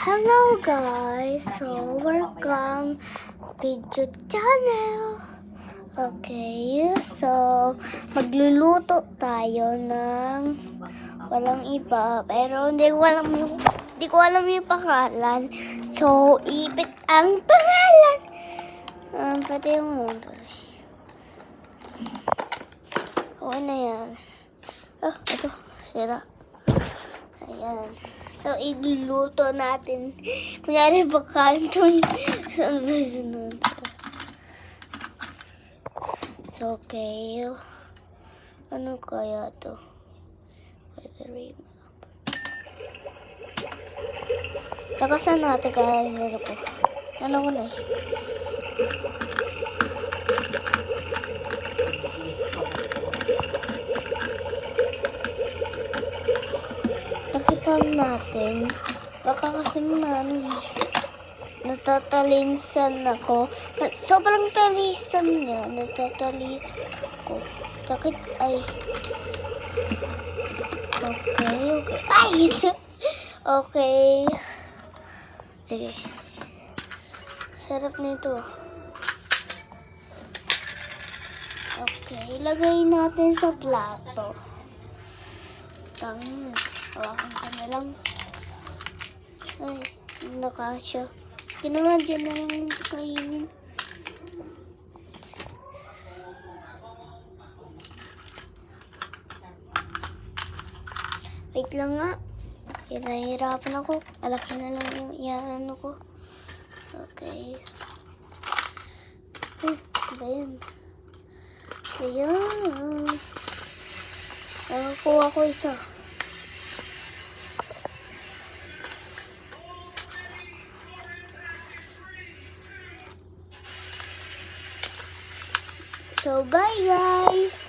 Hello guys, so welcome video channel. Okay, so magluluto tayo ng walang iba, pero hindi ko alam yung pangalan. So ipit ang pangalan. Pati yung motor. Okay na yan. Ito, sira. Ayan. So, iluluto natin. Kunyari ba kanton? Saan ba sunod? So, okay. Ano kaya to? Takasan natin kaya nila ko. Ano ko na eh. Takipam natin. Baka kasi natatalinsan ako. Sobrang talisan niya. Natatalisan ko. Sakit ay. Okay. Ay! Okay. Sige. Sarap nito. Okay. Lagay natin sa plato. Hawakan ko na lang. Ay, nakasya. Kinawa dyan na lang kainin. Wait lang nga. Nahihirapan ako. Malaki na lang yung iyaano ko. Okay. Ba yan? Ayan. Nakakuha ko isa. So, bye guys!